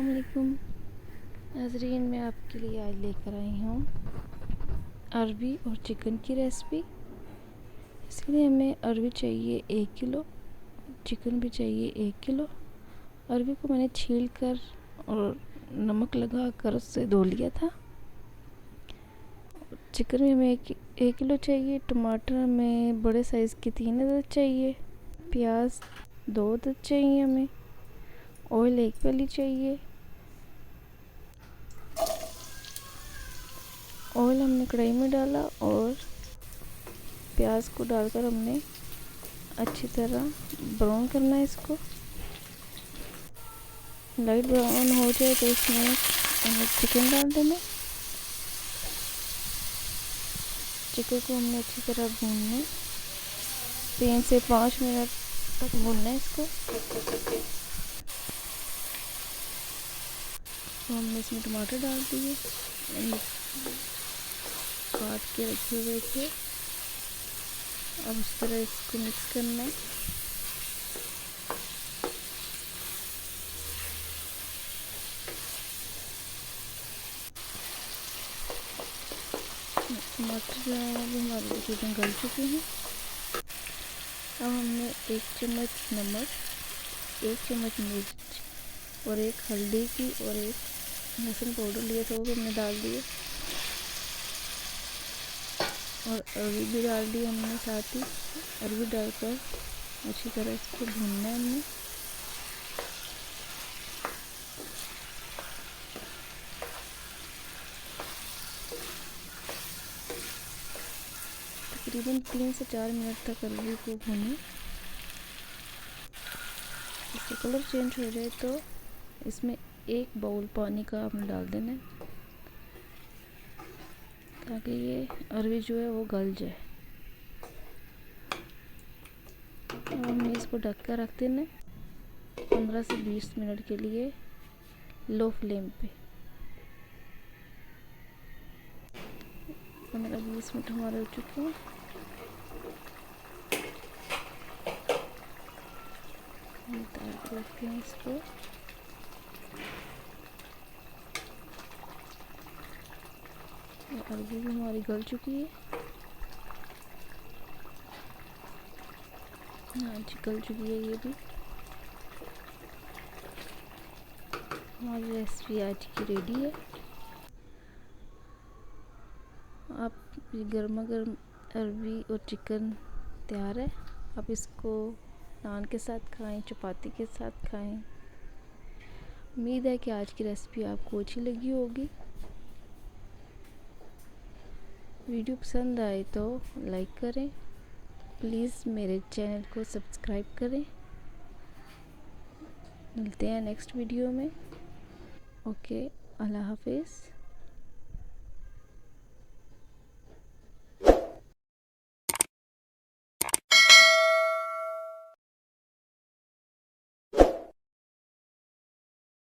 अस्सलाम वालेकुम नाज़रीन, मैं आपके लिए आज लेकर आई हूँ अरबी और चिकन की रेसिपी। इसके लिए हमें अरबी चाहिए 1 किलो, चिकन भी चाहिए 1 किलो। अरबी को मैंने छील कर और नमक लगा कर उससे धो लिया था। चिकन भी हमें 1 किलो चाहिए। टमाटर हमें बड़े साइज़ के 3 अदद चाहिए। प्याज 2 अदद चाहिए हमें। ऑयल 1 प्याली चाहिए। ऑयल हमने कढ़ाई में डाला और प्याज को डालकर हमने अच्छी तरह ब्राउन करना है। इसको लाइट ब्राउन हो जाए तो इसमें हमें चिकन डाल देना। चिकन को हमने अच्छी तरह भूनना, 3 से 5 मिनट तक भूनना है इसको। तो हमने इसमें टमाटर डाल दिए, काट के रखे हुए थे। अब इस तरह इसको मिक्स करना है। टमाटर जो है वो हमारे तकरीबन गल चुके हैं। अब हमने 1 चम्मच नमक, 1 चम्मच मिर्च और 1 हल्दी की और 1 लहसुन पाउडर लिया था, वो भी हमने डाल दिए। और अरबी भी डाल दी हमने साथ ही। अरबी डालकर अच्छी तरह इसको भूनना है हमने। तकरीबन 3 से 4 मिनट तक अरबी को भूनें। इसका कलर चेंज हो जाए तो इसमें 1 बाउल पानी का आपने डाल देना है, ताकि ये अरबी जो है वो गल जाए। अब हमने इसको ढक कर रख देना 15 से 20 मिनट के लिए लो फ्लेम पे। 15-20 मिनट हमारे हो चुके हैं। रखते हैं इसको। अरबी भी हमारी गल चुकी है। हाँ जी, गल चुकी है ये भी। हमारी रेसिपी आज की रेडी है। आप गर्मा गर्म अरबी और चिकन तैयार है। आप इसको नान के साथ खाएं, चपाती के साथ खाएं। उम्मीद है कि आज की रेसिपी आपको अच्छी लगी होगी। वीडियो पसंद आए तो लाइक करें। प्लीज़ मेरे चैनल को सब्सक्राइब करें। मिलते हैं नेक्स्ट वीडियो में। ओके, अल्लाह हाफिज़।